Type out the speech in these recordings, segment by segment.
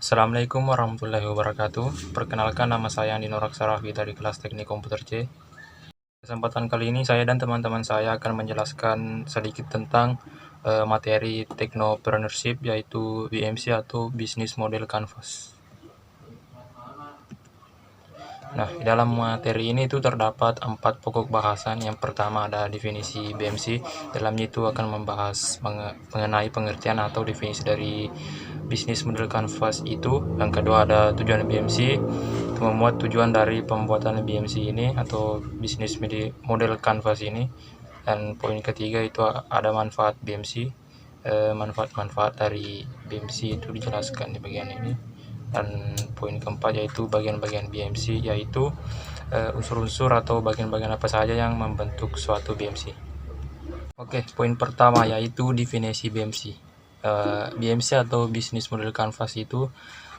Assalamualaikum warahmatullahi wabarakatuh. Perkenalkan, nama saya Andi Noraksarafi dari kelas Teknik Komputer C. Kesempatan kali ini saya dan teman-teman saya akan menjelaskan sedikit tentang materi Technopreneurship, yaitu BMC atau Business Model Canvas. Nah, di dalam materi ini itu terdapat 4 pokok bahasan. Yang pertama ada definisi BMC. Dalamnya itu akan membahas mengenai pengertian atau definisi dari Business Model Canvas itu. Yang kedua ada tujuan BMC, itu memuat tujuan dari pembuatan BMC ini atau Business Model Canvas ini. Dan poin ketiga itu ada manfaat BMC. Manfaat-manfaat dari BMC itu dijelaskan di bagian ini. Dan poin keempat yaitu bagian-bagian BMC, yaitu unsur-unsur atau bagian-bagian apa saja yang membentuk suatu BMC. Oke, poin pertama yaitu definisi BMC. BMC atau Business Model Canvas itu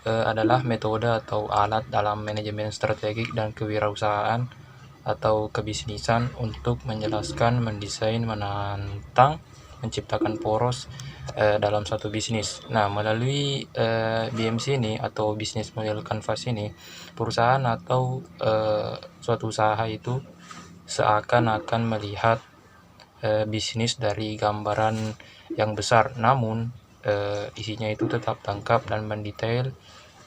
adalah metode atau alat dalam manajemen strategik dan kewirausahaan atau kebisnisan untuk menjelaskan, mendesain, menantang, menciptakan poros dalam satu bisnis. Nah, melalui BMC ini atau Business Model Canvas ini, perusahaan atau suatu usaha itu seakan-akan melihat bisnis dari gambaran yang besar, namun isinya itu tetap lengkap dan mendetail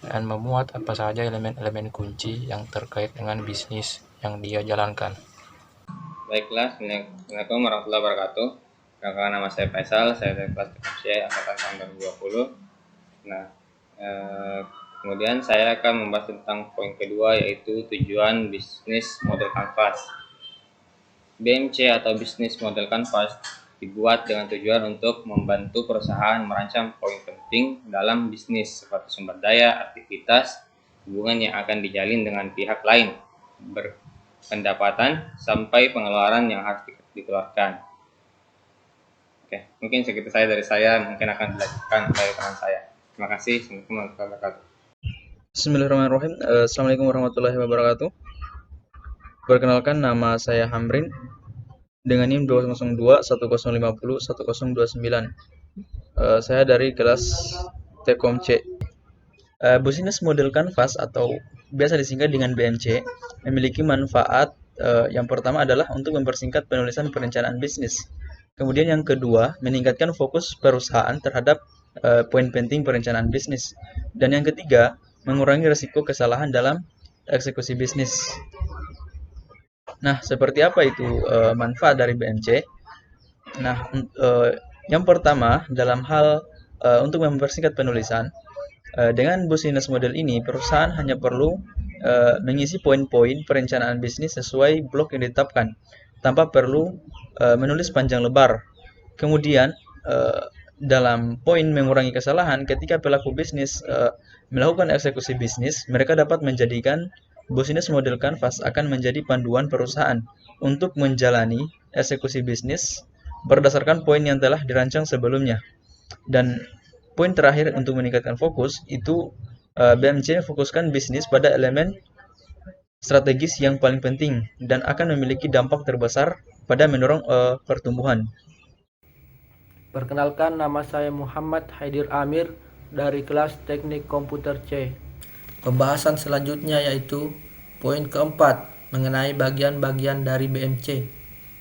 dan memuat apa saja elemen-elemen kunci yang terkait dengan bisnis yang dia jalankan. Baiklah, Assalamualaikum warahmatullahi wabarakatuh. Perkenalkan, nama saya Faisal, saya dari kelas TKC angkatan tahun 2020. Nah, kemudian saya akan membahas tentang poin kedua, yaitu tujuan Business Model Canvas. BMC atau Business Model Canvas dibuat dengan tujuan untuk membantu perusahaan merancang poin penting dalam bisnis seperti sumber daya, aktivitas, hubungan yang akan dijalin dengan pihak lain, pendapatan, sampai pengeluaran yang harus dikeluarkan. Oke, mungkin segitu saja dari saya, mungkin akan dilanjutkan oleh teman saya. Terima kasih. Assalamualaikum warahmatullahi wabarakatuh. Bismillahirrahmanirrahim. Assalamualaikum warahmatullahi wabarakatuh. Perkenalkan, nama saya Hamrin dengan NIM 202-1050-1029. Saya dari kelas Tekom C. Business Model Canvas atau biasa disingkat dengan BMC memiliki manfaat. Yang pertama adalah untuk mempersingkat penulisan perencanaan bisnis. Kemudian yang kedua, meningkatkan fokus perusahaan terhadap poin penting perencanaan bisnis. Dan yang ketiga, mengurangi risiko kesalahan dalam eksekusi bisnis. Nah, seperti apa itu manfaat dari BMC? Nah, yang pertama dalam hal untuk mempersingkat penulisan, dengan business model ini perusahaan hanya perlu mengisi poin-poin perencanaan bisnis sesuai blok yang ditetapkan tanpa perlu menulis panjang lebar. Kemudian dalam poin mengurangi kesalahan, ketika pelaku bisnis melakukan eksekusi bisnis, mereka dapat menjadikan Business Model Canvas akan menjadi panduan perusahaan untuk menjalani eksekusi bisnis berdasarkan poin yang telah dirancang sebelumnya. Dan poin terakhir untuk meningkatkan fokus itu BMC fokuskan bisnis pada elemen strategis yang paling penting dan akan memiliki dampak terbesar pada mendorong pertumbuhan. Perkenalkan, nama saya Muhammad Haidir Amir dari kelas Teknik Komputer C. Pembahasan selanjutnya yaitu poin keempat mengenai bagian-bagian dari BMC.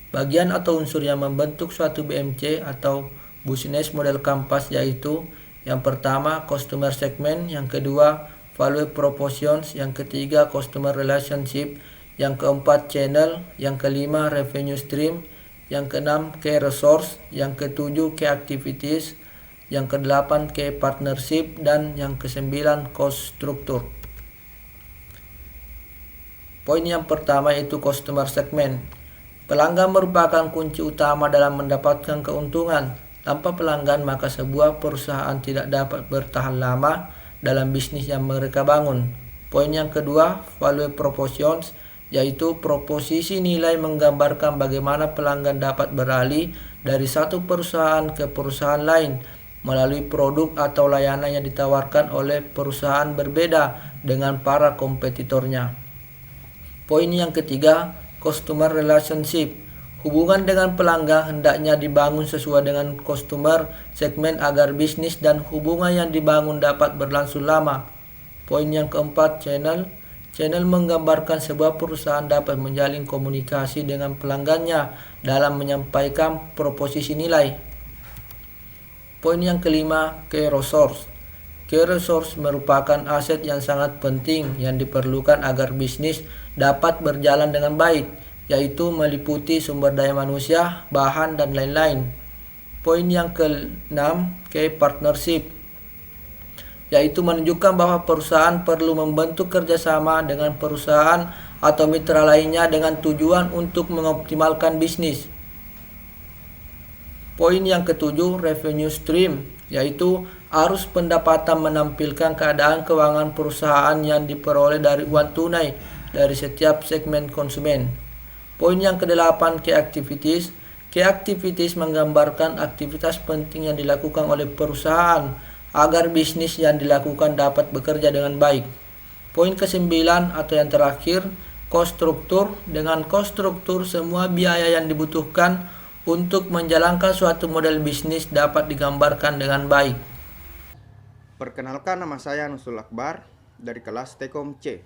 Bagian atau unsur yang membentuk suatu BMC atau Business Model Canvas yaitu yang pertama Customer Segment, yang kedua Value Propositions, yang ketiga Customer Relationship, yang keempat Channel, yang kelima Revenue Stream, yang keenam Key Resource, yang ketujuh Key Activities, yang kedelapan Key Partnership, dan yang kesembilan Cost Structure. Poin yang pertama yaitu Customer Segment. Pelanggan merupakan kunci utama dalam mendapatkan keuntungan. Tanpa pelanggan, maka sebuah perusahaan tidak dapat bertahan lama dalam bisnis yang mereka bangun. Poin yang kedua, Value Propositions, yaitu proposisi nilai menggambarkan bagaimana pelanggan dapat beralih dari satu perusahaan ke perusahaan lain melalui produk atau layanan yang ditawarkan oleh perusahaan berbeda dengan para kompetitornya. Poin yang ketiga, Customer Relationship. Hubungan dengan pelanggan hendaknya dibangun sesuai dengan customer segmen agar bisnis dan hubungan yang dibangun dapat berlangsung lama. Poin yang keempat, channel. Channel menggambarkan sebuah perusahaan dapat menjalin komunikasi dengan pelanggannya dalam menyampaikan proposisi nilai. Poin yang kelima, key resource. Key resource merupakan aset yang sangat penting yang diperlukan agar bisnis dapat berjalan dengan baik, yaitu meliputi sumber daya manusia, bahan, dan lain-lain. Poin yang keenam, key partnership, yaitu menunjukkan bahwa perusahaan perlu membentuk kerjasama dengan perusahaan atau mitra lainnya dengan tujuan untuk mengoptimalkan bisnis. Poin yang ketujuh, revenue stream, yaitu arus pendapatan menampilkan keadaan keuangan perusahaan yang diperoleh dari uang tunai dari setiap segmen konsumen. Poin yang kedelapan, key activities. Key activities menggambarkan aktivitas penting yang dilakukan oleh perusahaan agar bisnis yang dilakukan dapat bekerja dengan baik. Poin kesembilan atau yang terakhir, cost structure. Dengan cost structure, semua biaya yang dibutuhkan untuk menjalankan suatu model bisnis dapat digambarkan dengan baik. Perkenalkan, nama saya Nusul Akbar dari kelas Tekom C.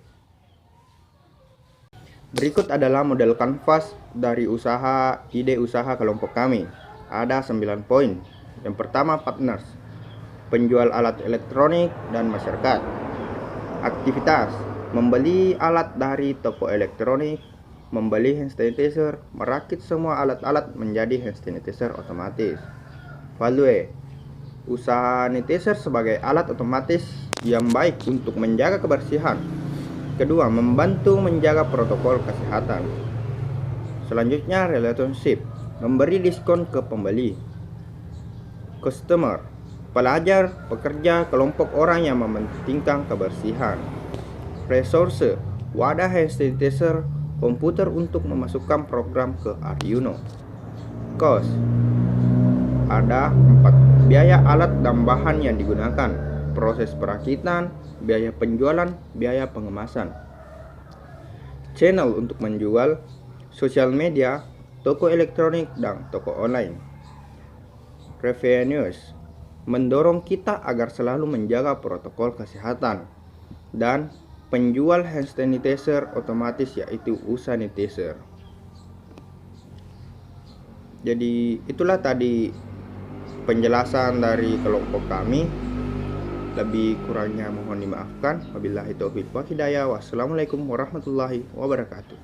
Berikut adalah model kanvas dari ide usaha kelompok kami. Ada 9 poin. Yang pertama, partners, penjual alat elektronik dan masyarakat. Aktivitas, membeli alat dari toko elektronik, membeli hand sanitizer, merakit semua alat-alat menjadi hand sanitizer otomatis. Value, usaha sanitizer sebagai alat otomatis yang baik untuk menjaga kebersihan. Kedua, membantu menjaga protokol kesehatan. Selanjutnya, relationship, memberi diskon ke pembeli. Customer, pelajar, pekerja, kelompok orang yang mementingkan kebersihan. Resource, wadah hand sanitizer, komputer untuk memasukkan program ke Arduino. Cost, ada 4, biaya alat dan bahan yang digunakan, proses perakitan, biaya penjualan, biaya pengemasan. Channel untuk menjual, sosial media, toko elektronik, dan toko online. Revenues, mendorong kita agar selalu menjaga protokol kesehatan. Dan penjual hand sanitizer otomatis yaitu U-Sanitizer. Jadi itulah tadi penjelasan dari kelompok kami. Lebih kurangnya mohon dimaafkan. Wabillahi taufiq wal hidayah. Wassalamualaikum warahmatullahi wabarakatuh.